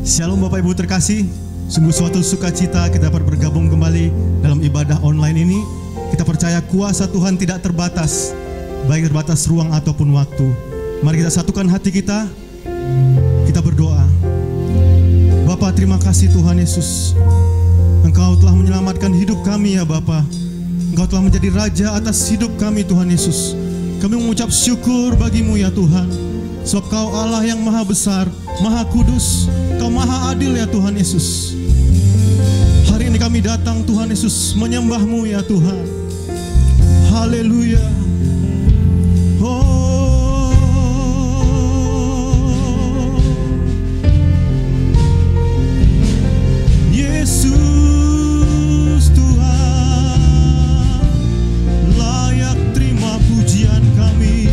Shalom Bapak Ibu terkasih, sungguh suatu sukacita kita dapat bergabung kembali dalam ibadah online ini. Kita percaya kuasa Tuhan tidak terbatas, baik terbatas ruang ataupun waktu. Mari kita satukan hati kita, kita berdoa. Bapa, terima kasih Tuhan Yesus, Engkau telah menyelamatkan hidup kami ya Bapa. Engkau telah menjadi Raja atas hidup kami Tuhan Yesus. Kami mengucap syukur bagimu ya Tuhan, sebab Kau Allah yang maha besar, maha kudus, Kau maha adil ya Tuhan Yesus. Hari ini kami datang Tuhan Yesus menyembah-Mu ya Tuhan. Haleluya. Yesus Tuhan, layak terima pujian kami.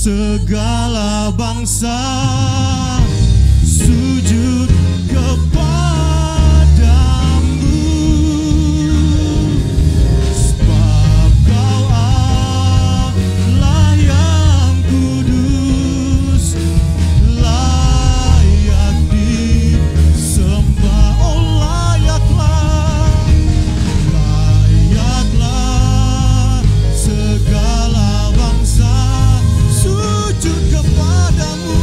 Segala bangsa sujud kepadamu, sebab Kau Allah yang kudus, layak disembah. Oh layaklah segala bangsa sujud kepadamu.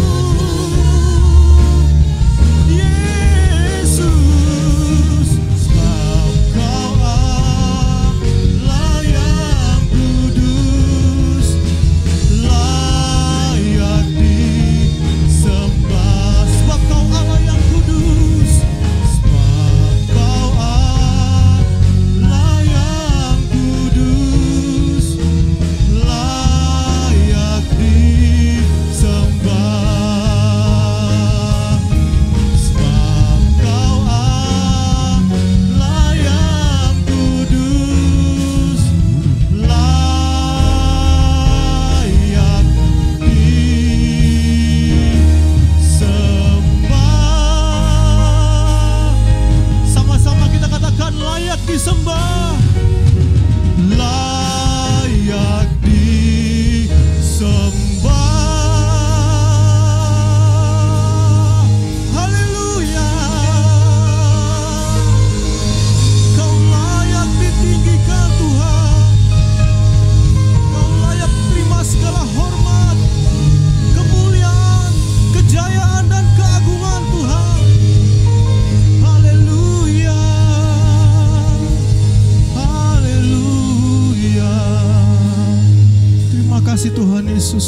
kasih Tuhan Yesus.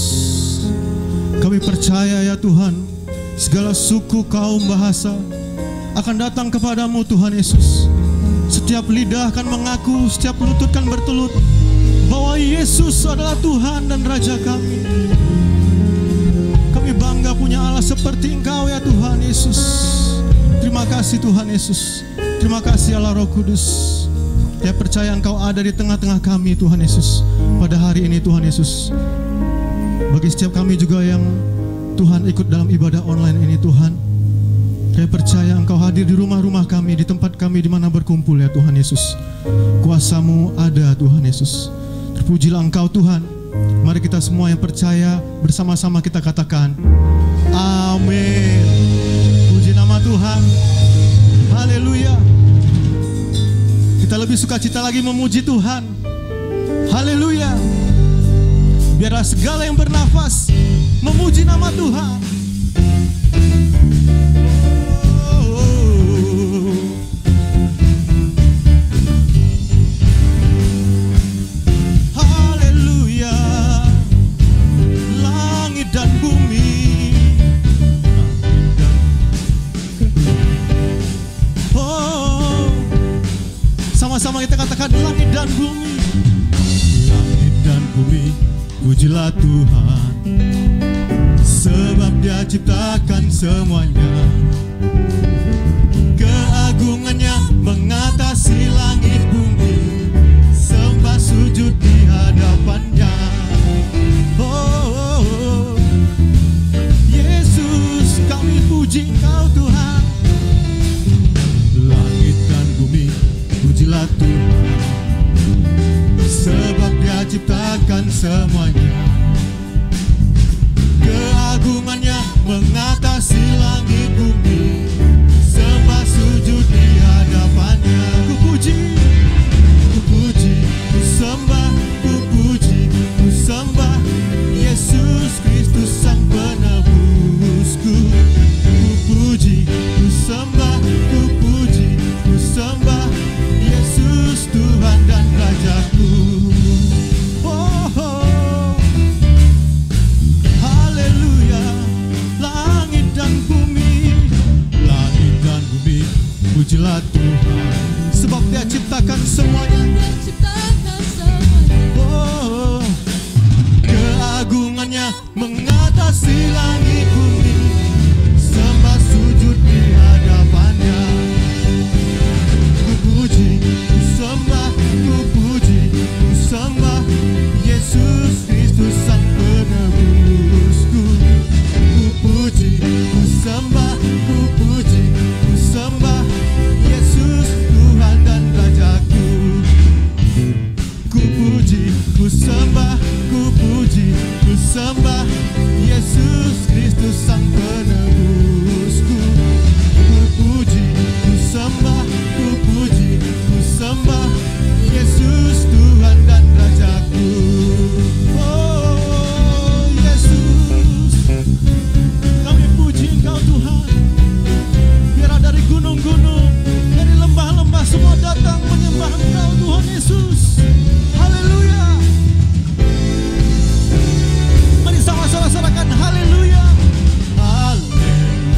Kami percaya ya Tuhan, segala suku, kaum, bahasa akan datang kepadamu Tuhan Yesus. Setiap lidah akan mengaku, setiap lutut akan bertelut bahwa Yesus adalah Tuhan dan Raja kami. Kami bangga punya Allah seperti Engkau ya Tuhan Yesus. Terima kasih Tuhan Yesus. Terima kasih Allah Roh Kudus. Ya, percaya Engkau ada di tengah-tengah kami Tuhan Yesus pada hari ini Tuhan Yesus. Bagi setiap kami juga yang Tuhan ikut dalam ibadah online ini Tuhan, saya percaya Engkau hadir di rumah-rumah kami, di tempat kami di mana berkumpul ya Tuhan Yesus. Kuasa-Mu ada Tuhan Yesus. Terpujilah Engkau Tuhan. Mari kita semua yang percaya bersama-sama kita katakan amin. Puji nama Tuhan. Haleluya. Kita lebih sukacita lagi memuji Tuhan. Haleluya. Biarlah segala yang bernafas memuji nama Tuhan. Haleluya. Langit dan bumi. Sama-sama kita katakan langit dan bumi. Langit dan bumi, pujilah Tuhan, sebab Dia ciptakan semuanya. Keagungannya mengatasi langit bumi, sembah sujud di hadapannya. Oh, Yesus, kami puji Engkau Tuhan. Langit dan bumi, pujilah Tuhan, sebab Dia ciptakan semuanya. Keagungannya mengatasi langit bumi, sembah sujud di hadapannya. Ku puji, ku sembah, ku puji, ku sembah Yesus Kristus Sang Penebusku. Ku puji, ku sembah, ku puji, ku sembah Yesus Tuhan dan Rajaku. Oh, oh. Haleluya. Langit dan bumi, pujilah Tuhan, sebab Dia ciptakan semuanya. Oh, keagungannya mengatasi langit bumi, sembah sujud di hadapannya. Ku puji, ku sembah, ku puji, ku sembah Yesus Kristus Sang Penebusku. Ku puji, ku sembah, ku puji, ku sembah Yesus Tuhan dan Rajaku. Ku puji, ku sembah, ku puji, ku sembah Yesus Kristus Sang Penebusku. Ku puji, ku sembah, ku puji, ku sembah Yesus Tuhan dan Rajaku. Oh Yesus, kami puji Engkau Tuhan. Biar dari gunung-gunung, dari lembah-lembah semua datang menyembah Engkau Tuhan Yesus. Haleluya. Mari sama-sama sorakan haleluya. Haleluya.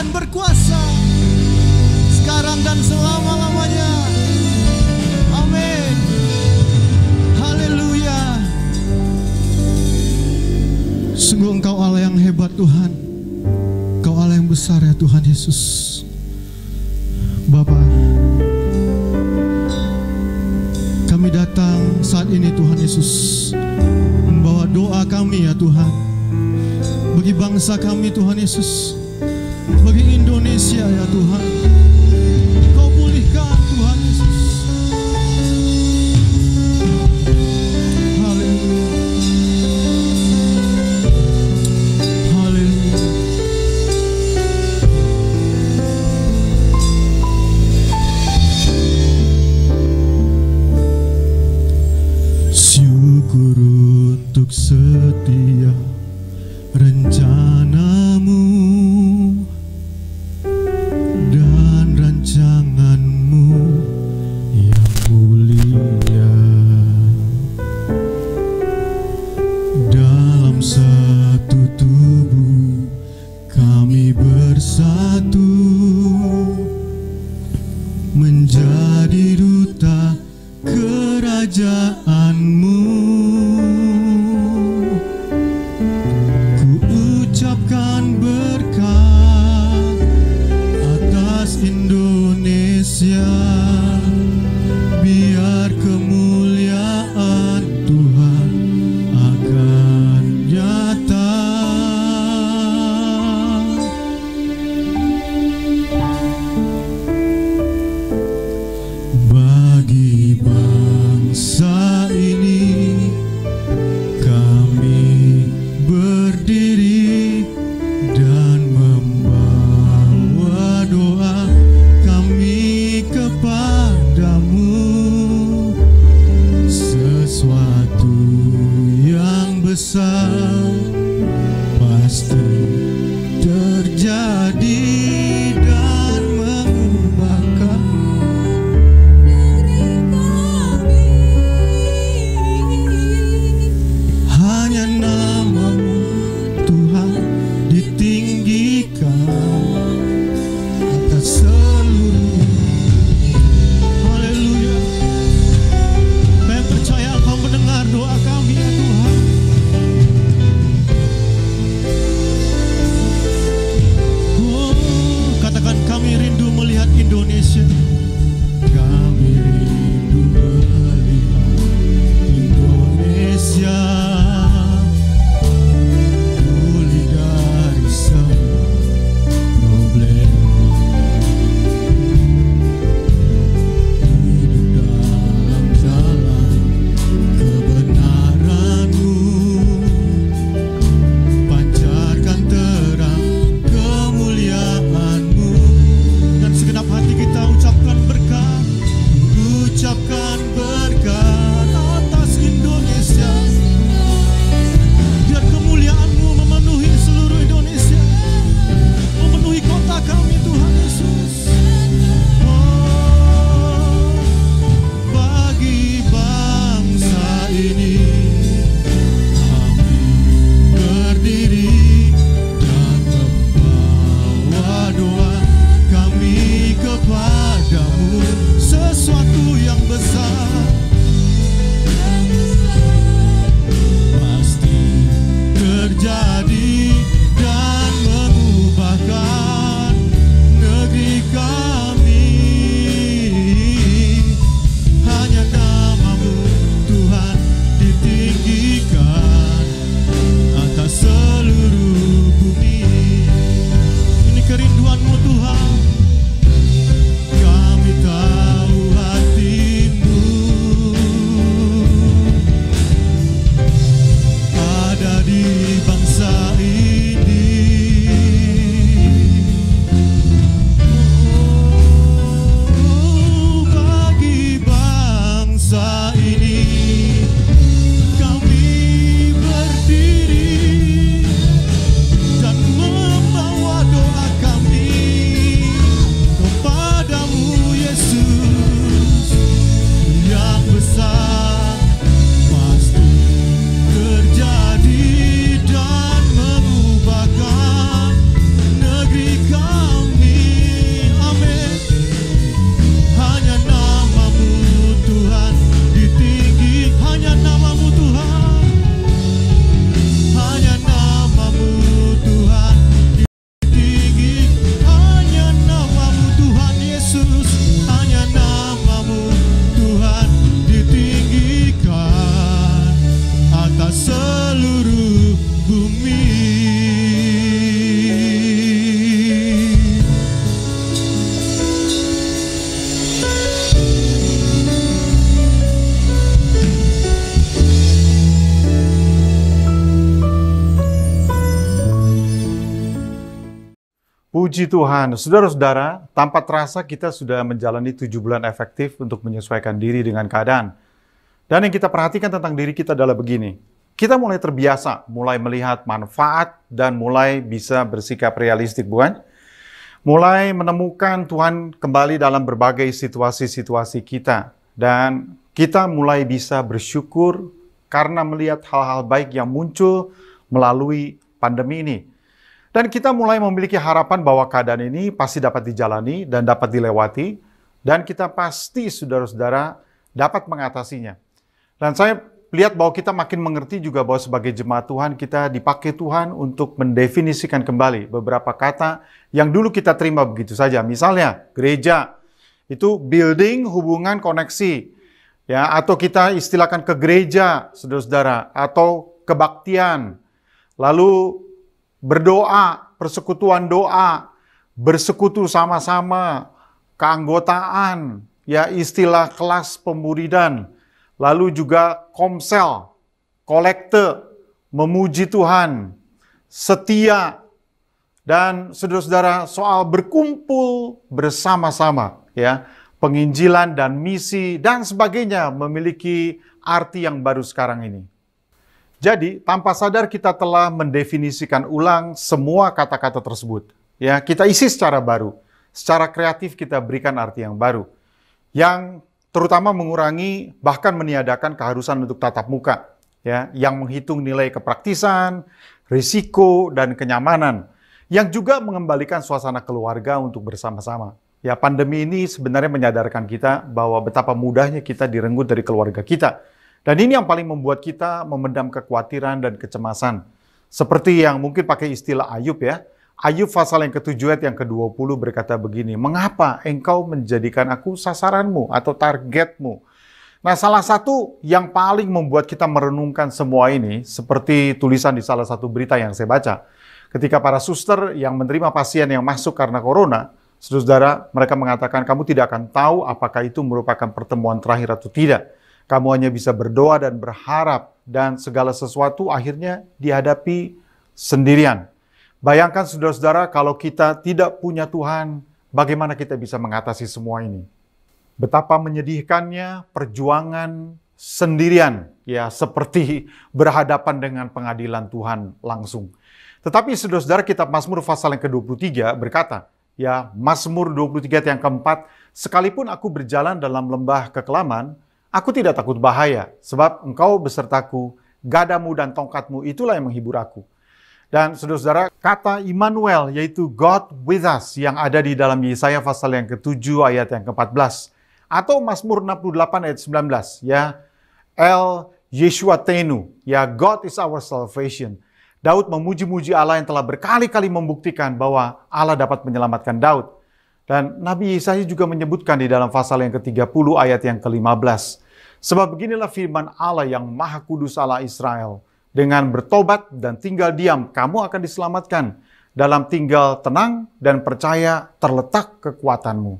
akan berkuasa sekarang dan selama-lamanya. Amin. Haleluya. Sungguh Engkau Allah yang hebat Tuhan. Engkau Allah yang besar ya Tuhan Yesus. Bapa, kami datang saat ini Tuhan Yesus, membawa doa kami ya Tuhan, bagi bangsa kami Tuhan Yesus, bagi Indonesia ya Tuhan. Kau pulihkan Tuhan Yesus. Haleluya. Haleluya. Syukur untuk setia rencanamu dan rancanganmu yang mulia. Dalam satu tubuh kami bersatu, menjadi duta kerajaanmu. Ku ucapkan berkat atas Indonesia, biar kemuliaan Tuhan akan nyata. Bagi bangsa ini kami berdiri dan membawa doa kami kepadamu. Sesuatu yang besar pasti terjadi dan mengubahkan hanya namamu Tuhan ditinggikan atas seluruh. Haleluya. Kami percaya Kau mendengar doa kami ya Tuhan. Puji Tuhan, saudara-saudara, tanpa terasa kita sudah menjalani 7 bulan efektif untuk menyesuaikan diri dengan keadaan. Dan yang kita perhatikan tentang diri kita adalah begini, kita mulai terbiasa, mulai melihat manfaat dan mulai bisa bersikap realistik, bukan? Mulai menemukan Tuhan kembali dalam berbagai situasi-situasi kita. Dan kita mulai bisa bersyukur karena melihat hal-hal baik yang muncul melalui pandemi ini. Dan kita mulai memiliki harapan bahwa keadaan ini pasti dapat dijalani dan dapat dilewati. Dan kita pasti, saudara-saudara, dapat mengatasinya. Dan saya lihat bahwa kita makin mengerti juga bahwa sebagai jemaat Tuhan, kita dipakai Tuhan untuk mendefinisikan kembali beberapa kata yang dulu kita terima begitu saja. Misalnya, gereja itu building hubungan koneksi. Ya, atau kita istilahkan ke gereja, saudara-saudara, atau kebaktian. Lalu berdoa, persekutuan doa, bersekutu sama-sama, keanggotaan, ya istilah kelas pemuridan, lalu juga komsel, kolekte, memuji Tuhan, setia, dan saudara-saudara soal berkumpul bersama-sama, ya penginjilan dan misi dan sebagainya memiliki arti yang baru sekarang ini. Jadi, tanpa sadar kita telah mendefinisikan ulang semua kata-kata tersebut. Ya, kita isi secara baru. Secara kreatif kita berikan arti yang baru. Yang terutama mengurangi, bahkan meniadakan keharusan untuk tatap muka. Ya, yang menghitung nilai kepraktisan, risiko, dan kenyamanan. Yang juga mengembalikan suasana keluarga untuk bersama-sama. Ya, pandemi ini sebenarnya menyadarkan kita bahwa betapa mudahnya kita direnggut dari keluarga kita. Dan ini yang paling membuat kita memendam kekhawatiran dan kecemasan. Seperti yang mungkin pakai istilah Ayub ya. Ayub pasal yang ke-7 ayat yang ke-20 berkata begini, "Mengapa engkau menjadikan aku sasaranmu atau targetmu?" Nah, salah satu yang paling membuat kita merenungkan semua ini, seperti tulisan di salah satu berita yang saya baca. Ketika para suster yang menerima pasien yang masuk karena corona, saudara, mereka mengatakan, kamu tidak akan tahu apakah itu merupakan pertemuan terakhir atau tidak. Kamu hanya bisa berdoa dan berharap, dan segala sesuatu akhirnya dihadapi sendirian. Bayangkan saudara-saudara, kalau kita tidak punya Tuhan, bagaimana kita bisa mengatasi semua ini? Betapa menyedihkannya perjuangan sendirian, ya seperti berhadapan dengan pengadilan Tuhan langsung. Tetapi saudara-saudara, kitab Mazmur pasal yang ke-23 berkata, ya Mazmur 23 yang keempat, sekalipun aku berjalan dalam lembah kekelaman, aku tidak takut bahaya, sebab engkau besertaku, gadamu dan tongkatmu itulah yang menghibur aku. Dan saudara-saudara, kata Immanuel, yaitu God with us, yang ada di dalam Yesaya pasal yang ke-7 ayat yang ke-14. Atau Mazmur 68 ayat 19, ya, El Yeshuatenu, ya God is our salvation. Daud memuji-muji Allah yang telah berkali-kali membuktikan bahwa Allah dapat menyelamatkan Daud. Dan Nabi Yesaya juga menyebutkan di dalam pasal yang ke-30 ayat yang ke-15. Sebab beginilah firman Allah yang Maha Kudus Allah Israel. Dengan bertobat dan tinggal diam, kamu akan diselamatkan. Dalam tinggal tenang dan percaya terletak kekuatanmu.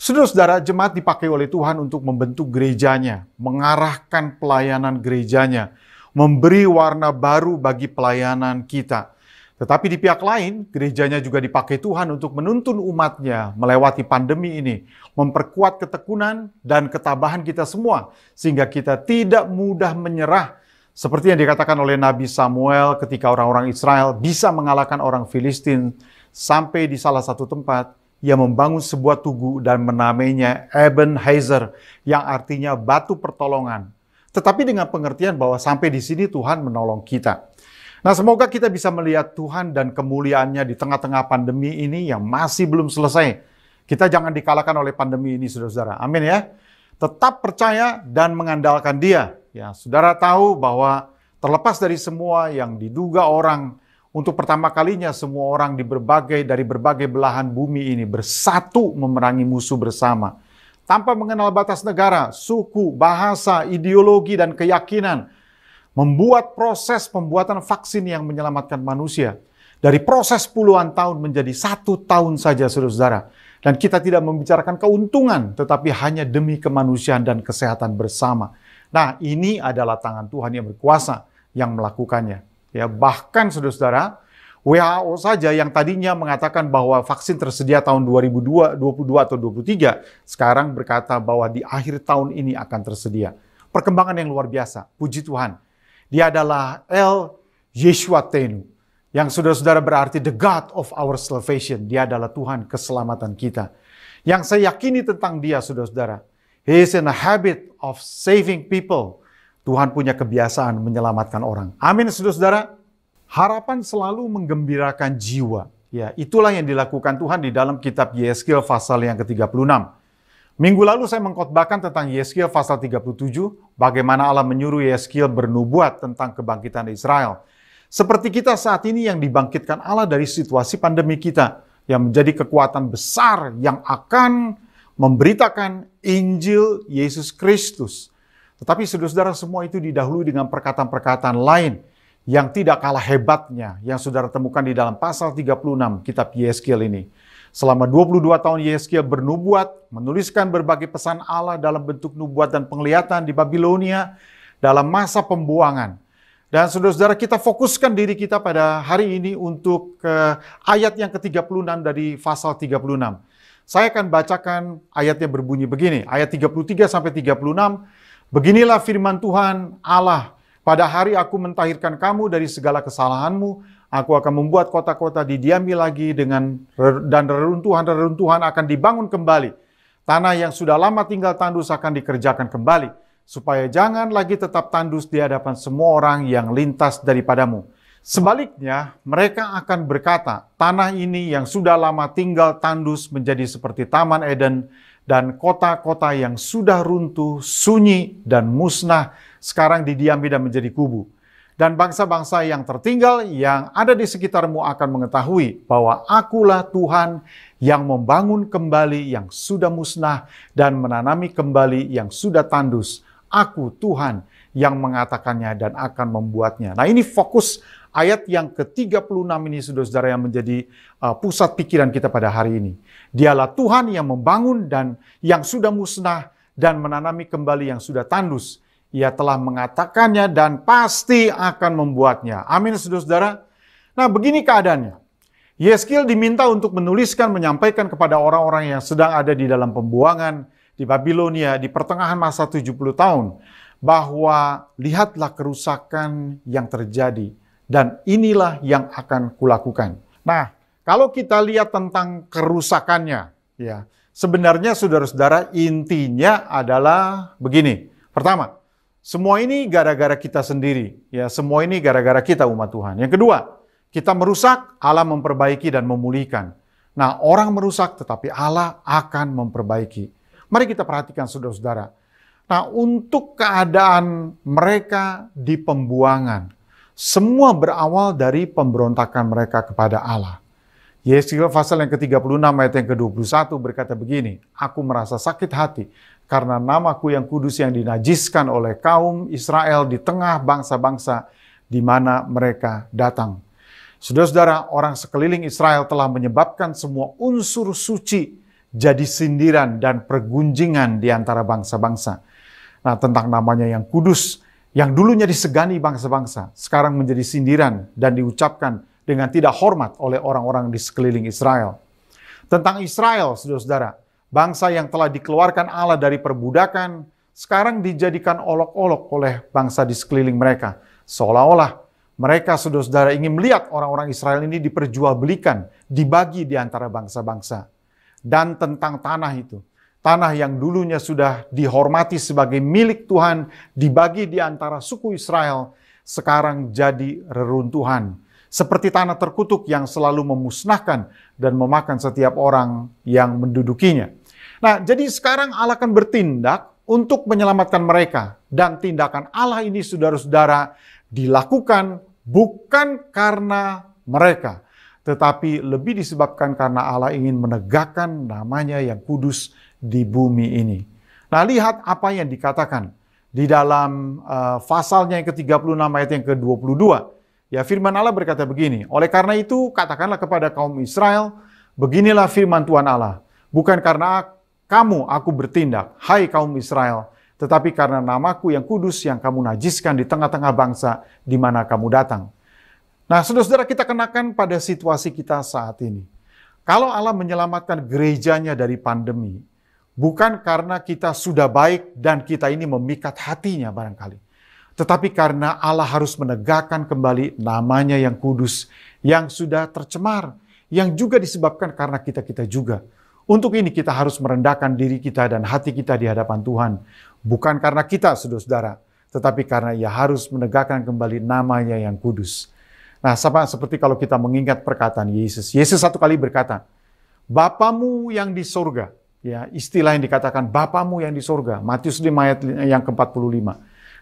Saudara-saudara, jemaat dipakai oleh Tuhan untuk membentuk gerejanya, mengarahkan pelayanan gerejanya, memberi warna baru bagi pelayanan kita. Tetapi di pihak lain, gerejanya juga dipakai Tuhan untuk menuntun umatnya melewati pandemi ini, memperkuat ketekunan dan ketabahan kita semua, sehingga kita tidak mudah menyerah. Seperti yang dikatakan oleh Nabi Samuel ketika orang-orang Israel bisa mengalahkan orang Filistin, sampai di salah satu tempat, ia membangun sebuah tugu dan menamainya Ebenezer, yang artinya batu pertolongan. Tetapi dengan pengertian bahwa sampai di sini Tuhan menolong kita. Nah, semoga kita bisa melihat Tuhan dan kemuliaannya di tengah-tengah pandemi ini yang masih belum selesai. Kita jangan dikalahkan oleh pandemi ini, saudara-saudara. Amin ya. Tetap percaya dan mengandalkan Dia. Ya, saudara tahu bahwa terlepas dari semua yang diduga orang, untuk pertama kalinya semua orang dari berbagai belahan bumi ini bersatu memerangi musuh bersama. Tanpa mengenal batas negara, suku, bahasa, ideologi, dan keyakinan. Membuat proses pembuatan vaksin yang menyelamatkan manusia. Dari proses puluhan tahun menjadi 1 tahun saja, saudara-saudara. Dan kita tidak membicarakan keuntungan, tetapi hanya demi kemanusiaan dan kesehatan bersama. Nah, ini adalah tangan Tuhan yang berkuasa yang melakukannya. Ya, bahkan saudara-saudara, WHO saja yang tadinya mengatakan bahwa vaksin tersedia tahun 2022 atau 2023, sekarang berkata bahwa di akhir tahun ini akan tersedia. Perkembangan yang luar biasa, puji Tuhan. Dia adalah El Yeshua-Tenu, yang saudara-saudara berarti the God of our salvation. Dia adalah Tuhan keselamatan kita. Yang saya yakini tentang dia, saudara-saudara, He is in a habit of saving people. Tuhan punya kebiasaan menyelamatkan orang. Amin, saudara-saudara. Harapan selalu menggembirakan jiwa. Ya, itulah yang dilakukan Tuhan di dalam kitab Yeskil pasal yang ke-36. Minggu lalu saya mengkhotbahkan tentang Yeskil pasal 37, bagaimana Allah menyuruh Yeskil bernubuat tentang kebangkitan Israel. Seperti kita saat ini yang dibangkitkan Allah dari situasi pandemi kita, yang menjadi kekuatan besar yang akan memberitakan Injil Yesus Kristus. Tetapi saudara-saudara, semua itu didahului dengan perkataan-perkataan lain yang tidak kalah hebatnya yang saudara temukan di dalam pasal 36 kitab Yeskil ini. Selama 22 tahun Yeskil bernubuat, menuliskan berbagai pesan Allah dalam bentuk nubuat dan penglihatan di Babilonia dalam masa pembuangan. Dan saudara-saudara, kita fokuskan diri kita pada hari ini untuk ayat yang ke-36 dari pasal 36. Saya akan bacakan ayatnya berbunyi begini, ayat 33 sampai 36. Beginilah firman Tuhan Allah, pada hari aku mentahirkan kamu dari segala kesalahanmu, aku akan membuat kota-kota didiami lagi dan reruntuhan akan dibangun kembali. Tanah yang sudah lama tinggal tandus akan dikerjakan kembali, supaya jangan lagi tetap tandus di hadapan semua orang yang lintas daripadamu. Sebaliknya, mereka akan berkata, tanah ini yang sudah lama tinggal tandus menjadi seperti Taman Eden, dan kota-kota yang sudah runtuh, sunyi, dan musnah, sekarang didiami dan menjadi kubu. Dan bangsa-bangsa yang tertinggal yang ada di sekitarmu akan mengetahui bahwa akulah Tuhan yang membangun kembali yang sudah musnah dan menanami kembali yang sudah tandus. Aku Tuhan yang mengatakannya dan akan membuatnya. Nah, ini fokus ayat yang ke-36 ini, saudara-saudara, yang menjadi pusat pikiran kita pada hari ini. Dialah Tuhan yang membangun dan yang sudah musnah dan menanami kembali yang sudah tandus. Ia telah mengatakannya dan pasti akan membuatnya. Amin, saudara-saudara. Nah, begini keadaannya. Yeskil diminta untuk menuliskan, menyampaikan kepada orang-orang yang sedang ada di dalam pembuangan di Babilonia di pertengahan masa 70 tahun. Bahwa lihatlah kerusakan yang terjadi dan inilah yang akan kulakukan. Nah, kalau kita lihat tentang kerusakannya, ya, sebenarnya saudara-saudara intinya adalah begini. Pertama, semua ini gara-gara kita sendiri, ya, semua ini gara-gara kita umat Tuhan. Yang kedua, kita merusak, Allah memperbaiki dan memulihkan. Nah, orang merusak tetapi Allah akan memperbaiki. Mari kita perhatikan saudara-saudara. Nah, untuk keadaan mereka di pembuangan, semua berawal dari pemberontakan mereka kepada Allah. Yeskil pasal yang ke-36 ayat yang ke-21 berkata begini, aku merasa sakit hati karena namaku yang kudus yang dinajiskan oleh kaum Israel di tengah bangsa-bangsa di mana mereka datang. Saudara-saudara, orang sekeliling Israel telah menyebabkan semua unsur suci jadi sindiran dan pergunjingan di antara bangsa-bangsa. Nah, tentang namanya yang kudus, yang dulunya disegani bangsa-bangsa, sekarang menjadi sindiran dan diucapkan dengan tidak hormat oleh orang-orang di sekeliling Israel. Tentang Israel, saudara-saudara, bangsa yang telah dikeluarkan Allah dari perbudakan, sekarang dijadikan olok-olok oleh bangsa di sekeliling mereka. Seolah-olah mereka, saudara-saudara, ingin melihat orang-orang Israel ini diperjualbelikan, dibagi di antara bangsa-bangsa. Dan tentang tanah itu, tanah yang dulunya sudah dihormati sebagai milik Tuhan, dibagi di antara suku Israel, sekarang jadi reruntuhan. Seperti tanah terkutuk yang selalu memusnahkan dan memakan setiap orang yang mendudukinya. Nah, jadi sekarang Allah akan bertindak untuk menyelamatkan mereka. Dan tindakan Allah ini, saudara-saudara, dilakukan bukan karena mereka, tetapi lebih disebabkan karena Allah ingin menegakkan namanya yang kudus di bumi ini. Nah, lihat apa yang dikatakan di dalam pasalnya yang ke-36 ayat yang ke-22. Ya, firman Allah berkata begini, oleh karena itu katakanlah kepada kaum Israel, beginilah firman Tuhan Allah, bukan karena kamu aku bertindak, hai kaum Israel, tetapi karena namaku yang kudus yang kamu najiskan di tengah-tengah bangsa di mana kamu datang. Nah, saudara-saudara, kita kenakan pada situasi kita saat ini. Kalau Allah menyelamatkan gerejanya dari pandemi, bukan karena kita sudah baik dan kita ini memikat hatinya barangkali. Tetapi karena Allah harus menegakkan kembali namanya yang kudus, yang sudah tercemar, yang juga disebabkan karena kita-kita juga. Untuk ini kita harus merendahkan diri kita dan hati kita di hadapan Tuhan. Bukan karena kita, saudara-saudara, tetapi karena Ia harus menegakkan kembali namanya yang kudus. Nah, sama seperti kalau kita mengingat perkataan Yesus. Yesus satu kali berkata, Bapamu yang di sorga. Ya, istilah yang dikatakan Bapamu yang di sorga. Matius 5 ayat yang ke-45.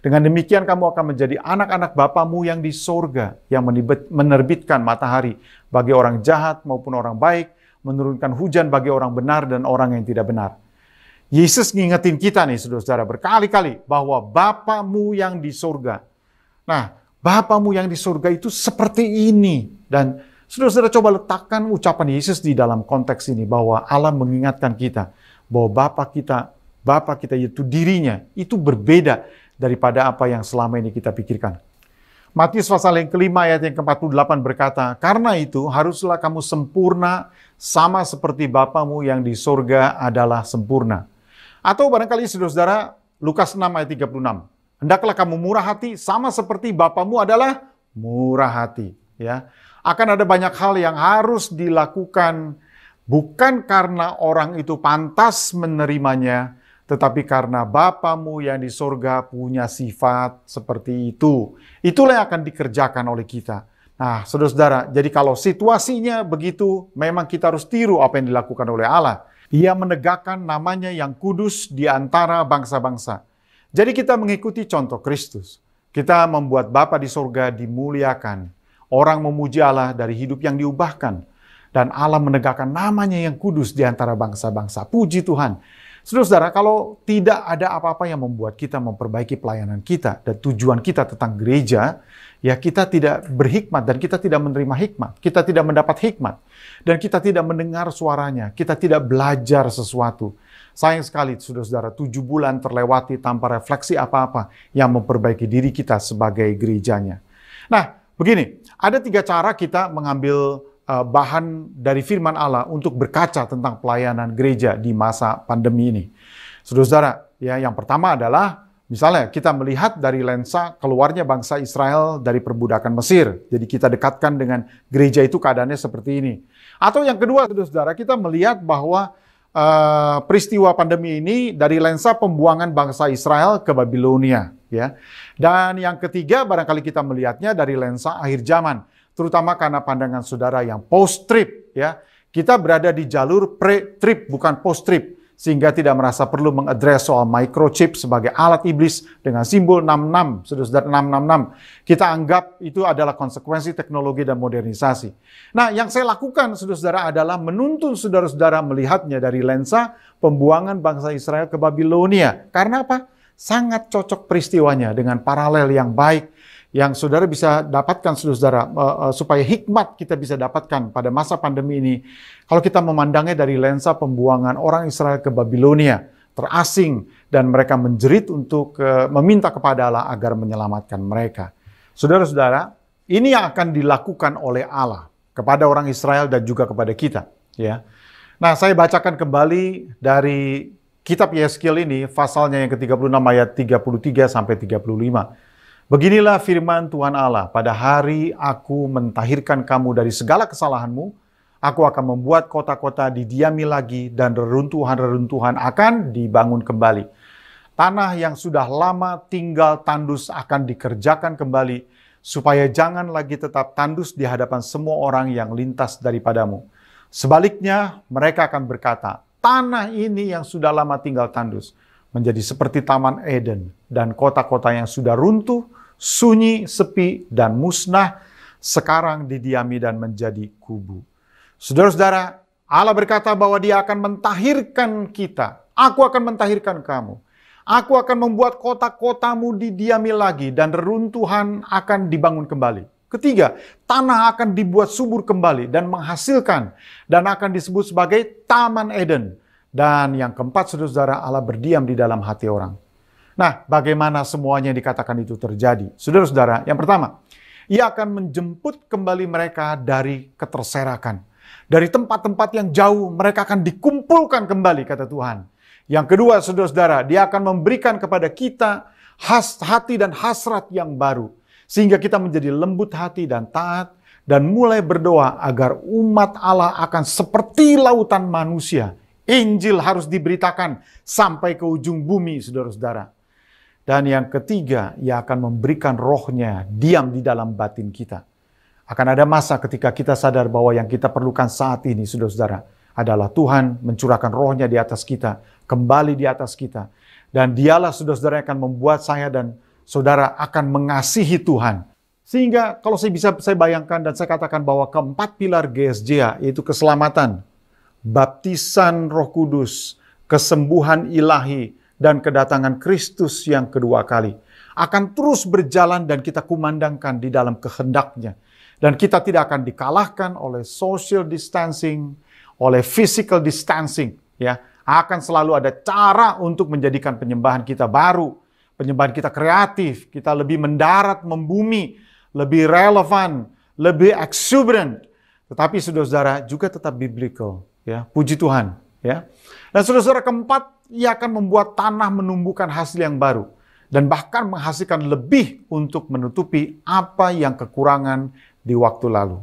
Dengan demikian kamu akan menjadi anak-anak Bapamu yang di sorga, yang menerbitkan matahari bagi orang jahat maupun orang baik, menurunkan hujan bagi orang benar dan orang yang tidak benar. Yesus ngingetin kita nih, saudara-saudara, berkali-kali bahwa Bapamu yang di sorga. Nah, Bapamu yang di surga itu seperti ini. Dan saudara-saudara coba letakkan ucapan Yesus di dalam konteks ini. Bahwa Allah mengingatkan kita. Bahwa Bapa kita yaitu dirinya. Itu berbeda daripada apa yang selama ini kita pikirkan. Matius pasal yang kelima ayat yang ke-48 berkata, karena itu haruslah kamu sempurna sama seperti Bapamu yang di surga adalah sempurna. Atau barangkali saudara-saudara Lukas 6 ayat 36. Hendaklah kamu murah hati sama seperti Bapamu adalah murah hati. Ya, akan ada banyak hal yang harus dilakukan bukan karena orang itu pantas menerimanya, tetapi karena Bapamu yang di sorga punya sifat seperti itu. Itulah yang akan dikerjakan oleh kita. Nah, saudara-saudara, jadi kalau situasinya begitu, memang kita harus tiru apa yang dilakukan oleh Allah. Ia menegakkan namanya yang kudus di antara bangsa-bangsa. Jadi kita mengikuti contoh Kristus. Kita membuat Bapa di sorga dimuliakan. Orang memuji Allah dari hidup yang diubahkan. Dan Allah menegakkan namanya yang kudus di antara bangsa-bangsa. Puji Tuhan. Saudara-saudara, kalau tidak ada apa-apa yang membuat kita memperbaiki pelayanan kita dan tujuan kita tentang gereja, ya kita tidak berhikmat dan kita tidak menerima hikmat. Kita tidak mendapat hikmat. Dan kita tidak mendengar suaranya. Kita tidak belajar sesuatu. Sayang sekali, saudara-saudara, 7 bulan terlewati tanpa refleksi apa-apa yang memperbaiki diri kita sebagai gerejanya. Nah, begini, ada 3 cara kita mengambil bahan dari firman Allah untuk berkaca tentang pelayanan gereja di masa pandemi ini. Saudara-saudara, ya, yang pertama adalah, misalnya kita melihat dari lensa keluarnya bangsa Israel dari perbudakan Mesir. Jadi kita dekatkan dengan gereja itu keadaannya seperti ini. Atau yang kedua, saudara-saudara, kita melihat bahwa peristiwa pandemi ini dari lensa pembuangan bangsa Israel ke Babilonia, ya. Dan yang ketiga barangkali kita melihatnya dari lensa akhir zaman, terutama karena pandangan saudara yang post-trip, ya. Kita berada di jalur pre-trip bukan post-trip, sehingga tidak merasa perlu mengadres soal microchip sebagai alat iblis dengan simbol 66, saudara-saudara 666. Kita anggap itu adalah konsekuensi teknologi dan modernisasi. Nah, yang saya lakukan, saudara-saudara, adalah menuntun saudara-saudara melihatnya dari lensa pembuangan bangsa Israel ke Babilonia. Karena apa? Sangat cocok peristiwanya dengan paralel yang baik, yang saudara bisa dapatkan, saudara-saudara, supaya hikmat kita bisa dapatkan pada masa pandemi ini. Kalau kita memandangnya dari lensa pembuangan orang Israel ke Babilonia, terasing, dan mereka menjerit untuk meminta kepada Allah agar menyelamatkan mereka. Saudara-saudara, ini yang akan dilakukan oleh Allah kepada orang Israel dan juga kepada kita. Ya. Nah, saya bacakan kembali dari kitab Yeskiel ini, pasalnya yang ke-36 ayat 33 sampai 35. Beginilah firman Tuhan Allah, pada hari aku mentahirkan kamu dari segala kesalahanmu, aku akan membuat kota-kota didiami lagi dan reruntuhan-reruntuhan akan dibangun kembali. Tanah yang sudah lama tinggal tandus akan dikerjakan kembali, supaya jangan lagi tetap tandus di hadapan semua orang yang lintas daripadamu. Sebaliknya, mereka akan berkata, tanah ini yang sudah lama tinggal tandus, menjadi seperti Taman Eden, dan kota-kota yang sudah runtuh, sunyi, sepi, dan musnah, sekarang didiami dan menjadi kubu. Saudara-saudara, Allah berkata bahwa Dia akan mentahirkan kita. Aku akan mentahirkan kamu. Aku akan membuat kota-kotamu didiami lagi, dan reruntuhan akan dibangun kembali. Ketiga, tanah akan dibuat subur kembali dan menghasilkan, dan akan disebut sebagai Taman Eden. Dan yang keempat, saudara-saudara, Allah berdiam di dalam hati orang. Nah, bagaimana semuanya yang dikatakan itu terjadi? Saudara-saudara, yang pertama, Ia akan menjemput kembali mereka dari keterserakan. Dari tempat-tempat yang jauh, mereka akan dikumpulkan kembali, kata Tuhan. Yang kedua, saudara-saudara, Dia akan memberikan kepada kita hati dan hasrat yang baru. Sehingga kita menjadi lembut hati dan taat, dan mulai berdoa agar umat Allah akan seperti lautan manusia. Injil harus diberitakan sampai ke ujung bumi, saudara-saudara. Dan yang ketiga, Ia akan memberikan roh-Nya diam di dalam batin kita. Akan ada masa ketika kita sadar bahwa yang kita perlukan saat ini, saudara-saudara, adalah Tuhan mencurahkan roh-Nya di atas kita, kembali di atas kita. Dan Dialah, saudara-saudara, yang akan membuat saya dan saudara akan mengasihi Tuhan. Sehingga kalau saya bayangkan dan saya katakan bahwa keempat pilar GSJA, yaitu keselamatan, baptisan Roh Kudus, kesembuhan ilahi, dan kedatangan Kristus yang kedua kali akan terus berjalan dan kita kumandangkan di dalam kehendak-Nya. Dan kita tidak akan dikalahkan oleh social distancing, oleh physical distancing. Ya, akan selalu ada cara untuk menjadikan penyembahan kita baru, penyembahan kita kreatif, kita lebih mendarat, membumi, lebih relevan, lebih exuberant. Tetapi saudara-saudara juga tetap biblical. Ya, puji Tuhan. Ya. Dan saudara-saudara, keempat, Ia akan membuat tanah menumbuhkan hasil yang baru. Dan bahkan menghasilkan lebih untuk menutupi apa yang kekurangan di waktu lalu.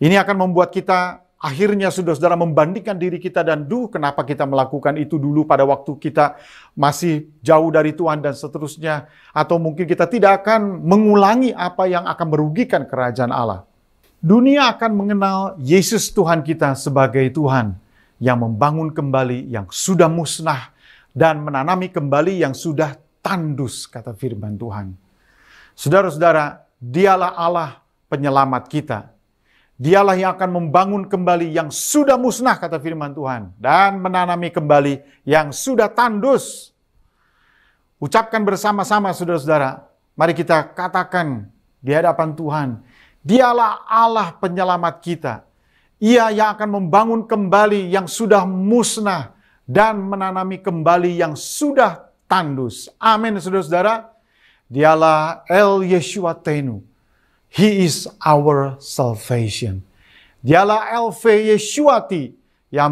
Ini akan membuat kita akhirnya, saudara-saudara, membandingkan diri kita dan kenapa kita melakukan itu dulu pada waktu kita masih jauh dari Tuhan dan seterusnya. Atau mungkin kita tidak akan mengulangi apa yang akan merugikan kerajaan Allah. Dunia akan mengenal Yesus Tuhan kita sebagai Tuhan yang membangun kembali yang sudah musnah dan menanami kembali yang sudah tandus, kata firman Tuhan. Saudara-saudara, Dialah Allah penyelamat kita. Dialah yang akan membangun kembali yang sudah musnah, kata firman Tuhan, dan menanami kembali yang sudah tandus. Ucapkan bersama-sama, saudara-saudara. Mari kita katakan di hadapan Tuhan, Dialah Allah penyelamat kita. Ia yang akan membangun kembali yang sudah musnah dan menanami kembali yang sudah tandus. Amin, saudara-saudara. Dialah El Yeshuatenu. He is our salvation. Dialah El Yeshuati, yang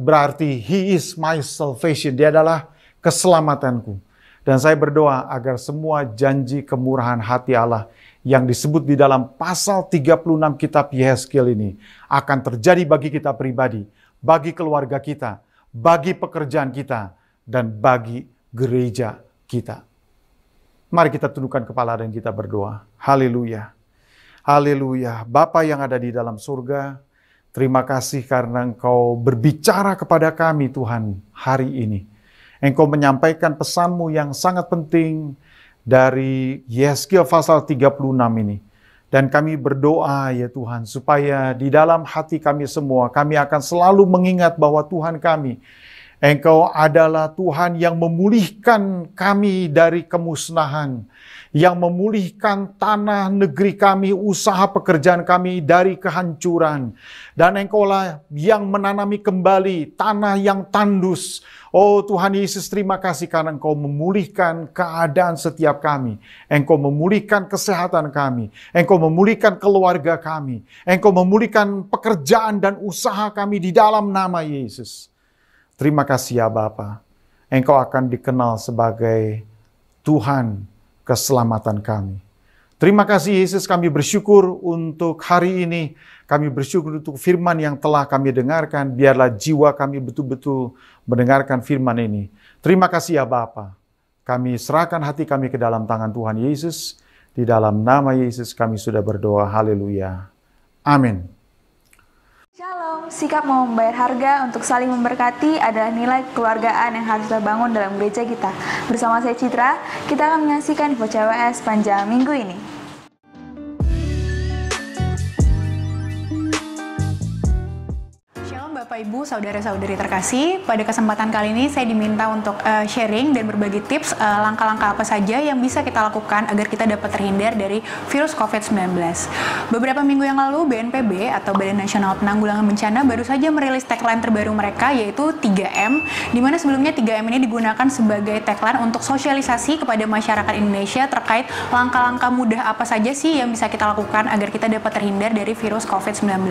berarti He is my salvation. Dia adalah keselamatanku. Dan saya berdoa agar semua janji kemurahan hati Allah yang disebut di dalam pasal 36 kitab Yehezkiel ini akan terjadi bagi kita pribadi, bagi keluarga kita, bagi pekerjaan kita, dan bagi gereja kita. Mari kita tundukkan kepala dan kita berdoa. Haleluya. Haleluya. Bapa yang ada di dalam surga, terima kasih karena Engkau berbicara kepada kami Tuhan hari ini. Engkau menyampaikan pesan-Mu yang sangat penting dari Yehezkiel pasal 36 ini. Dan kami berdoa ya Tuhan, supaya di dalam hati kami semua, kami akan selalu mengingat bahwa Tuhan kami, Engkau adalah Tuhan yang memulihkan kami dari kemusnahan, yang memulihkan tanah negeri kami, usaha pekerjaan kami dari kehancuran. Dan Engkaulah yang menanami kembali tanah yang tandus. Oh Tuhan Yesus, terima kasih karena Engkau memulihkan keadaan setiap kami. Engkau memulihkan kesehatan kami. Engkau memulihkan keluarga kami. Engkau memulihkan pekerjaan dan usaha kami di dalam nama Yesus. Terima kasih ya Bapa. Engkau akan dikenal sebagai Tuhan keselamatan kami. Terima kasih Yesus, kami bersyukur untuk hari ini. Kami bersyukur untuk firman yang telah kami dengarkan. Biarlah jiwa kami betul-betul mendengarkan firman ini. Terima kasih ya Bapa. Kami serahkan hati kami ke dalam tangan Tuhan Yesus. Di dalam nama Yesus kami sudah berdoa. Haleluya. Amin. Shalom, sikap mau membayar harga untuk saling memberkati adalah nilai kekeluargaan yang harus kita bangun dalam gereja kita. Bersama saya Citra, kita akan menyaksikan info CWS sepanjang minggu ini. Shalom Bapak Bapak Ibu, saudara-saudari terkasih, pada kesempatan kali ini saya diminta untuk sharing dan berbagi tips langkah-langkah apa saja yang bisa kita lakukan agar kita dapat terhindar dari virus COVID-19. Beberapa minggu yang lalu, BNPB atau Badan Nasional Penanggulangan Bencana baru saja merilis tagline terbaru mereka, yaitu 3M, di mana sebelumnya 3M ini digunakan sebagai tagline untuk sosialisasi kepada masyarakat Indonesia terkait langkah-langkah mudah apa saja sih yang bisa kita lakukan agar kita dapat terhindar dari virus COVID-19.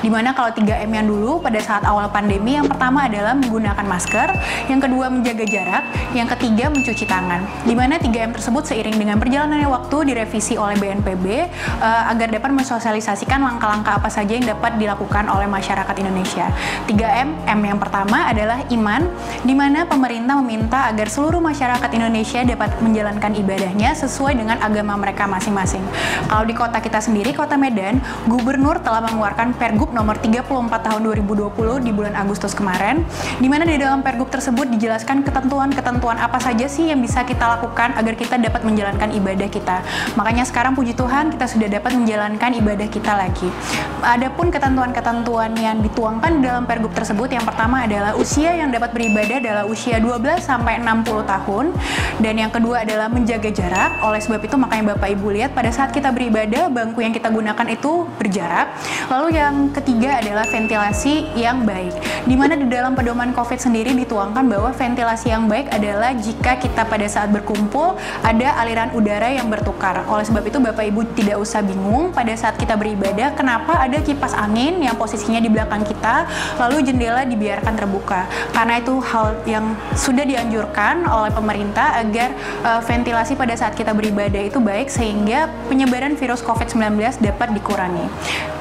Di mana kalau 3M yang dulu pada saat awal pandemi, yang pertama adalah menggunakan masker, yang kedua menjaga jarak, yang ketiga mencuci tangan. Di mana 3M tersebut seiring dengan perjalanannya waktu direvisi oleh BNPB agar dapat mensosialisasikan langkah-langkah apa saja yang dapat dilakukan oleh masyarakat Indonesia. 3M, M yang pertama adalah iman, di mana pemerintah meminta agar seluruh masyarakat Indonesia dapat menjalankan ibadahnya sesuai dengan agama mereka masing-masing. Kalau di kota kita sendiri, Kota Medan, Gubernur telah mengeluarkan Pergub nomor 34 tahun 2020 di bulan Agustus kemarin, di mana di dalam Pergub tersebut dijelaskan ketentuan-ketentuan apa saja sih yang bisa kita lakukan agar kita dapat menjalankan ibadah kita. Makanya sekarang puji Tuhan kita sudah dapat menjalankan ibadah kita lagi. Adapun ketentuan-ketentuan yang dituangkan dalam Pergub tersebut, yang pertama adalah usia yang dapat beribadah adalah usia 12 sampai 60 tahun, dan yang kedua adalah menjaga jarak. Oleh sebab itu makanya Bapak Ibu lihat pada saat kita beribadah, bangku yang kita gunakan itu berjarak. Lalu yang ketiga adalah ventilasi yang baik, di mana di dalam pedoman COVID sendiri dituangkan bahwa ventilasi yang baik adalah jika kita pada saat berkumpul ada aliran udara yang bertukar. Oleh sebab itu Bapak Ibu tidak usah bingung pada saat kita beribadah kenapa ada kipas angin yang posisinya di belakang kita, lalu jendela dibiarkan terbuka, karena itu hal yang sudah dianjurkan oleh pemerintah agar ventilasi pada saat kita beribadah itu baik sehingga penyebaran virus COVID-19 dapat dikurangi.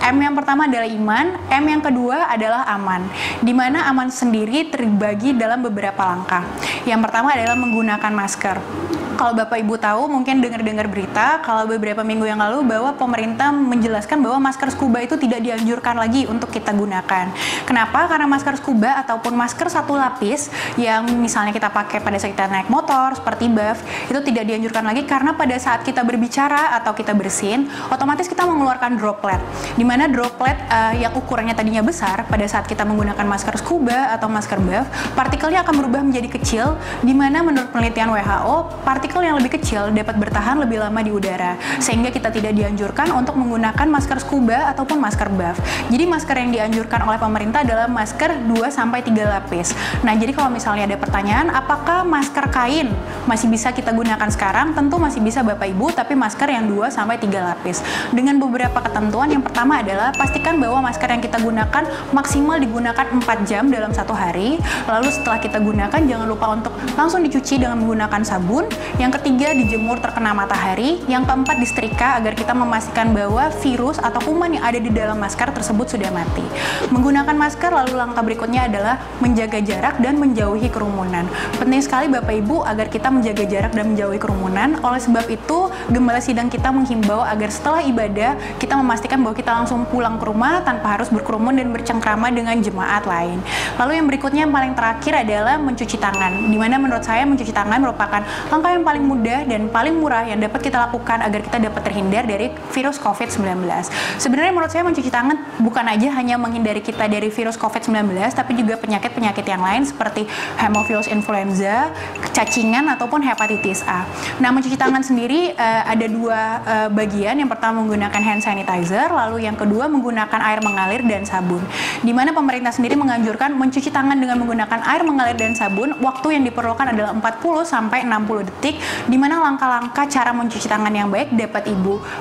M yang pertama adalah iman, M yang kedua adalah aman, di mana aman sendiri terbagi dalam beberapa langkah. Yang pertama adalah menggunakan masker. Kalau Bapak Ibu tahu, mungkin dengar-dengar berita kalau beberapa minggu yang lalu bahwa pemerintah menjelaskan bahwa masker scuba itu tidak dianjurkan lagi untuk kita gunakan. Kenapa? Karena masker scuba ataupun masker satu lapis yang misalnya kita pakai pada saat kita naik motor seperti buff, itu tidak dianjurkan lagi karena pada saat kita berbicara atau kita bersin, otomatis kita mengeluarkan droplet. Di mana droplet yang ukurannya tadinya besar, pada saat kita menggunakan masker scuba atau masker buff, partikelnya akan berubah menjadi kecil, di mana menurut penelitian WHO, partikel yang lebih kecil dapat bertahan lebih lama di udara, sehingga kita tidak dianjurkan untuk menggunakan masker scuba ataupun masker buff. Jadi masker yang dianjurkan oleh pemerintah adalah masker 2-3 lapis. Nah, jadi kalau misalnya ada pertanyaan, apakah masker kain masih bisa kita gunakan sekarang? Tentu masih bisa Bapak Ibu, tapi masker yang 2-3 lapis. Dengan beberapa ketentuan, yang pertama adalah pastikan bahwa masker yang kita gunakan maksimal digunakan 4 jam dalam satu hari. Lalu setelah kita gunakan, jangan lupa untuk langsung dicuci dengan menggunakan sabun. Yang ketiga, dijemur terkena matahari. Yang keempat, disetrika agar kita memastikan bahwa virus atau kuman yang ada di dalam masker tersebut sudah mati. Menggunakan masker, lalu langkah berikutnya adalah menjaga jarak dan menjauhi kerumunan. Penting sekali Bapak Ibu agar kita menjaga jarak dan menjauhi kerumunan. Oleh sebab itu, Gembala Sidang kita menghimbau agar setelah ibadah, kita memastikan bahwa kita langsung pulang ke rumah tanpa harus berkerumun dan bercengkrama dengan jemaat lain. Lalu yang berikutnya, yang paling terakhir adalah mencuci tangan. Dimana menurut saya mencuci tangan merupakan langkah yang paling mudah dan paling murah yang dapat kita lakukan agar kita dapat terhindar dari virus COVID-19. Sebenarnya menurut saya mencuci tangan bukan aja hanya menghindari kita dari virus COVID-19, tapi juga penyakit-penyakit yang lain seperti Haemophilus influenza, cacingan, ataupun hepatitis A. Nah, mencuci tangan sendiri ada dua bagian. Yang pertama menggunakan hand sanitizer, lalu yang kedua menggunakan air mengalir dan sabun. Di mana pemerintah sendiri menganjurkan mencuci tangan dengan menggunakan air mengalir dan sabun. Waktu yang diperlukan adalah 40-60 detik, di mana langkah-langkah cara mencuci tangan yang baik dapat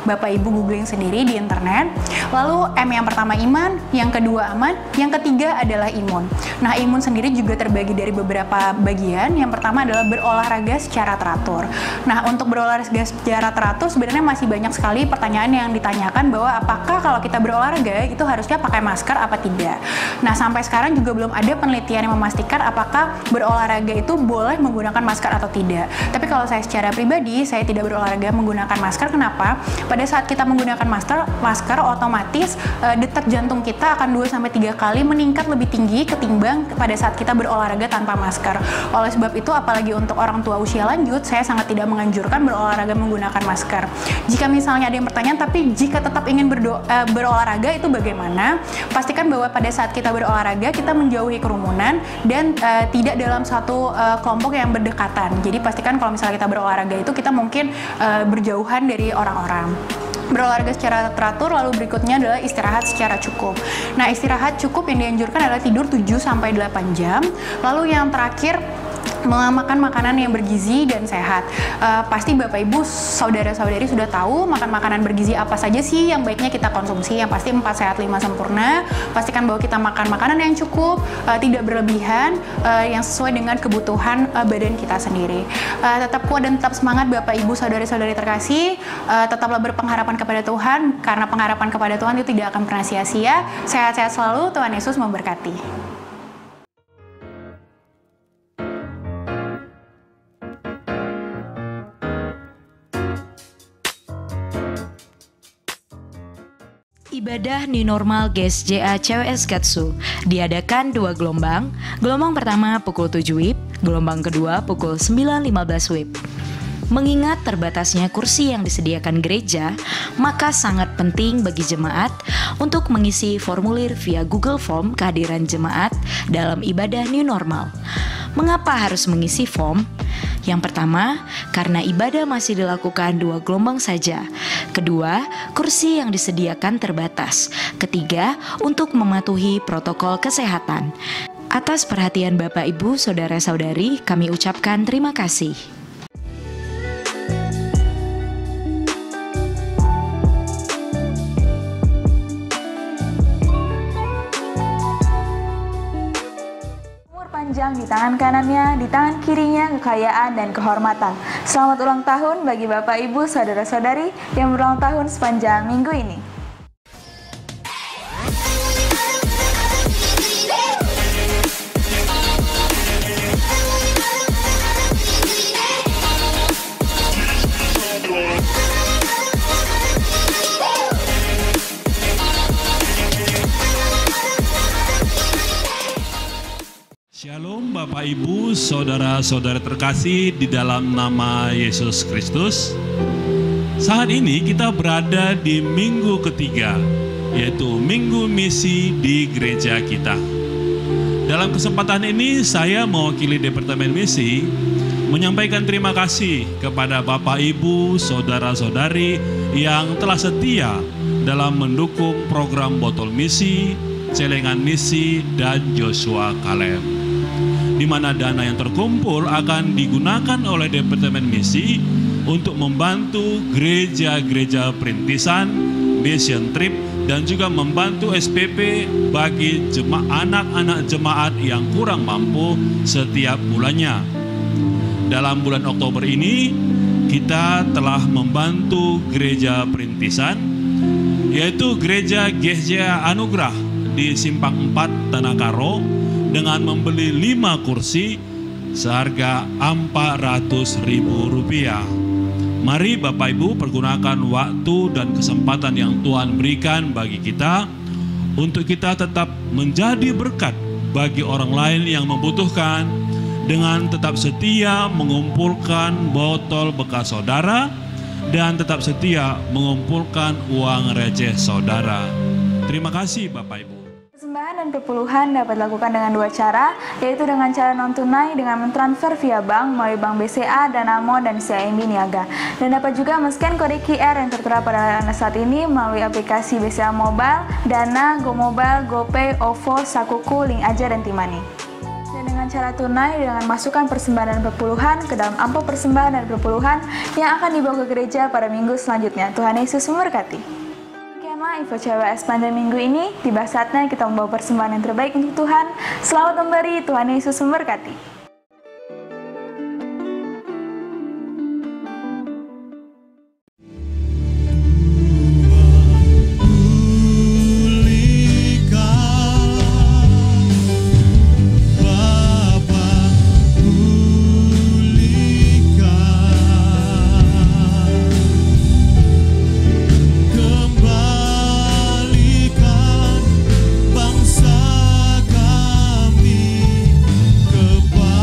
Bapak Ibu googling sendiri di internet. Lalu M yang pertama iman, yang kedua aman, yang ketiga adalah imun. Nah, imun sendiri juga terbagi dari beberapa bagian. Yang pertama adalah berolahraga secara teratur. Nah, untuk berolahraga secara teratur sebenarnya masih banyak sekali pertanyaan yang ditanyakan bahwa apakah kalau kita berolahraga itu harusnya pakai masker apa tidak. Nah, sampai sekarang juga belum ada penelitian yang memastikan apakah berolahraga itu boleh menggunakan masker atau tidak. Tapi kalau saya secara pribadi, saya tidak berolahraga menggunakan masker. Kenapa? Pada saat kita menggunakan masker otomatis detak jantung kita akan 2-3 kali meningkat lebih tinggi ketimbang pada saat kita berolahraga tanpa masker. Oleh sebab itu, apalagi Tapi untuk orang tua usia lanjut, saya sangat tidak menganjurkan berolahraga menggunakan masker. Jika misalnya ada yang bertanya, tapi jika tetap ingin berolahraga itu bagaimana? Pastikan bahwa pada saat kita berolahraga, kita menjauhi kerumunan dan tidak dalam satu kelompok yang berdekatan. Jadi pastikan kalau misalnya kita berolahraga itu kita mungkin berjauhan dari orang-orang. Berolahraga secara teratur, lalu berikutnya adalah istirahat secara cukup. Nah, istirahat cukup yang dianjurkan adalah tidur 7-8 jam. Lalu yang terakhir, makan makanan yang bergizi dan sehat. Pasti Bapak Ibu, saudara-saudari sudah tahu makan makanan bergizi apa saja sih yang baiknya kita konsumsi. Yang pasti 4 sehat 5 sempurna. Pastikan bahwa kita makan makanan yang cukup, tidak berlebihan, yang sesuai dengan kebutuhan badan kita sendiri. Tetap kuat dan tetap semangat Bapak Ibu, saudari-saudari terkasih. Tetaplah berpengharapan kepada Tuhan, karena pengharapan kepada Tuhan itu tidak akan pernah sia-sia. Sehat-sehat selalu, Tuhan Yesus memberkati. Ibadah New Normal GSJA CWS Gatsu diadakan 2 gelombang. Gelombang pertama pukul 7 WIB, gelombang kedua pukul 9.15 WIB. Mengingat terbatasnya kursi yang disediakan gereja, maka sangat penting bagi jemaat untuk mengisi formulir via Google Form kehadiran jemaat dalam ibadah New Normal. Mengapa harus mengisi form? Yang pertama, karena ibadah masih dilakukan 2 gelombang saja. Kedua, kursi yang disediakan terbatas. Ketiga, untuk mematuhi protokol kesehatan. Atas perhatian Bapak Ibu, saudara-saudari, kami ucapkan terima kasih. Panjang di tangan kanannya, di tangan kirinya kekayaan dan kehormatan. Selamat ulang tahun bagi Bapak Ibu saudara-saudari yang berulang tahun sepanjang minggu ini. Shalom Bapak Ibu, saudara-saudara terkasih di dalam nama Yesus Kristus. Saat ini kita berada di minggu ketiga, yaitu minggu misi di gereja kita. Dalam kesempatan ini saya mewakili Departemen Misi menyampaikan terima kasih kepada Bapak Ibu, saudara-saudari yang telah setia dalam mendukung program Botol Misi, Celengan Misi, dan Joshua Kaleb, di mana dana yang terkumpul akan digunakan oleh Departemen Misi untuk membantu gereja-gereja perintisan, mission trip, dan juga membantu SPP bagi anak-anak jemaat yang kurang mampu setiap bulannya. Dalam bulan Oktober ini, kita telah membantu gereja perintisan, yaitu gereja GSJA Anugerah di Simpang 4 Tanah Karo, dengan membeli 5 kursi seharga Rp400.000. Mari Bapak Ibu pergunakan waktu dan kesempatan yang Tuhan berikan bagi kita untuk kita tetap menjadi berkat bagi orang lain yang membutuhkan, dengan tetap setia mengumpulkan botol bekas saudara dan tetap setia mengumpulkan uang receh saudara. Terima kasih Bapak Ibu. Persembahan dan perpuluhan dapat dilakukan dengan 2 cara, yaitu dengan cara non-tunai dengan mentransfer via bank melalui Bank BCA, Danamo, dan CIMB Niaga. Dan dapat juga men-scan kode QR yang tertera pada Anda saat ini melalui aplikasi BCA Mobile, Dana, GoMobile, GoPay, OVO, Sakuku, Link Aja, dan Timani. Dan dengan cara tunai dengan masukkan persembahan dan perpuluhan ke dalam amplop persembahan dan perpuluhan yang akan dibawa ke gereja pada minggu selanjutnya. Tuhan Yesus memberkati. Info CWS pada minggu ini, tiba saatnya kita membawa persembahan yang terbaik untuk Tuhan. Selamat memberi, Tuhan Yesus memberkati. Bangsa kami kepada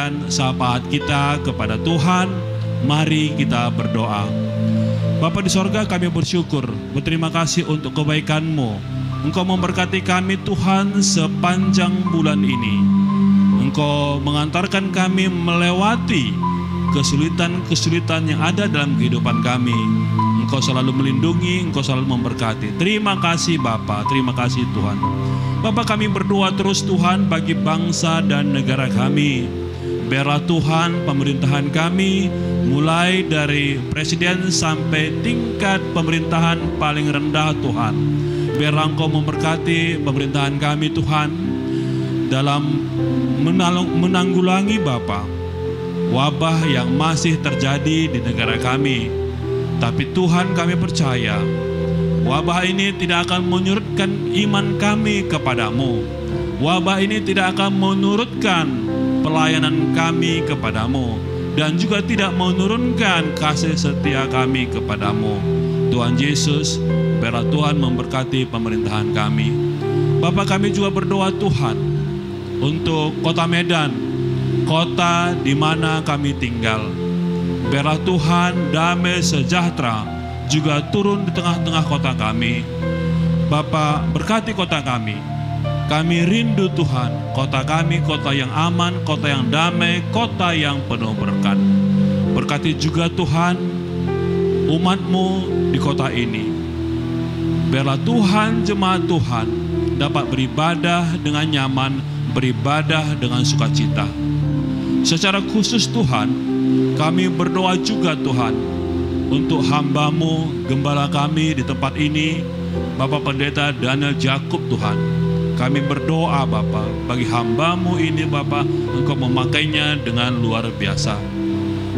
Demikian sapaan kita kepada Tuhan. Mari kita berdoa. Bapa di sorga, kami bersyukur, berterima kasih untuk kebaikan-Mu. Engkau memberkati kami Tuhan sepanjang bulan ini. Engkau mengantarkan kami melewati kesulitan-kesulitan yang ada dalam kehidupan kami. Engkau selalu melindungi, Engkau selalu memberkati. Terima kasih Bapa, terima kasih Tuhan. Bapa, kami berdoa terus Tuhan bagi bangsa dan negara kami. Biarlah Tuhan pemerintahan kami, mulai dari presiden sampai tingkat pemerintahan paling rendah Tuhan. Biarlah Engkau memberkati pemerintahan kami Tuhan, dalam menanggulangi Bapa wabah yang masih terjadi di negara kami. Tapi Tuhan, kami percaya wabah ini tidak akan menyurutkan iman kami kepadamu. Wabah ini tidak akan menurutkan pelayanan kami kepadamu, dan juga tidak menurunkan kasih setia kami kepadamu. Tuhan Yesus, biarlah Tuhan memberkati pemerintahan kami. Bapa, kami juga berdoa Tuhan untuk kota Medan, kota di mana kami tinggal. Biarlah Tuhan damai sejahtera juga turun di tengah-tengah kota kami. Bapa, berkati kota kami. Kami rindu Tuhan, kota kami kota yang aman, kota yang damai, kota yang penuh berkat. Berkati juga Tuhan umat-Mu di kota ini. Biarlah Tuhan, jemaat Tuhan dapat beribadah dengan nyaman, beribadah dengan sukacita. Secara khusus Tuhan, kami berdoa juga Tuhan untuk hamba-Mu, gembala kami di tempat ini, Bapak Pendeta Daniel Jakub Tuhan. Kami berdoa Bapa, bagi hamba-Mu ini Bapa, Engkau memakainya dengan luar biasa,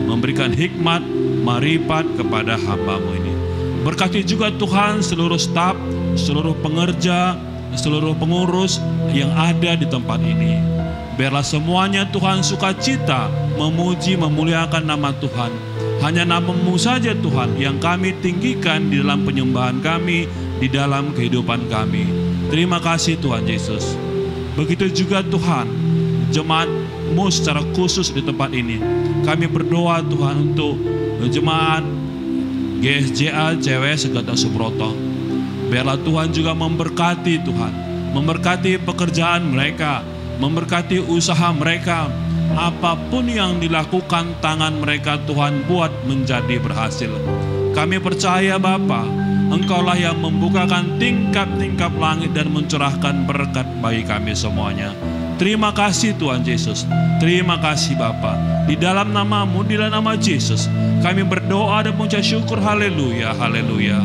memberikan hikmat, marifat kepada hamba-Mu ini. Berkati juga Tuhan seluruh staf, seluruh pengerja, seluruh pengurus yang ada di tempat ini. Biarlah semuanya Tuhan sukacita, memuji, memuliakan nama Tuhan. Hanya nama-Mu saja Tuhan yang kami tinggikan di dalam penyembahan kami, di dalam kehidupan kami. Terima kasih Tuhan Yesus. Begitu juga Tuhan, jemaat-Mu secara khusus di tempat ini. Kami berdoa Tuhan untuk jemaat GSJA CWS Gata Subroto. Biarlah Tuhan juga memberkati Tuhan, memberkati pekerjaan mereka, memberkati usaha mereka. Apapun yang dilakukan tangan mereka Tuhan buat menjadi berhasil. Kami percaya Bapa, Engkaulah yang membukakan tingkap-tingkap langit dan mencurahkan berkat bagi kami semuanya. Terima kasih Tuhan Yesus. Terima kasih Bapa. Di dalam nama-Mu, di dalam nama Yesus, kami berdoa dan mengucap syukur. Haleluya, haleluya.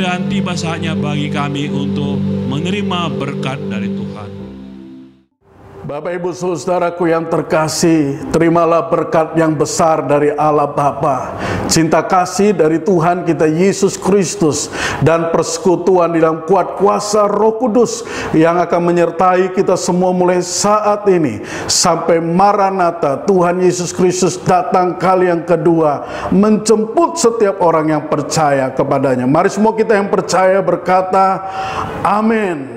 Dan tiba saatnya bagi kami untuk menerima berkat dari Tuhan. Bapak Ibu Saudaraku yang terkasih, terimalah berkat yang besar dari Allah Bapa, cinta kasih dari Tuhan kita Yesus Kristus, dan persekutuan di dalam kuat kuasa Roh Kudus yang akan menyertai kita semua mulai saat ini sampai Maranatha, Tuhan Yesus Kristus datang kali yang kedua menjemput setiap orang yang percaya kepadanya. Mari semua kita yang percaya berkata amin.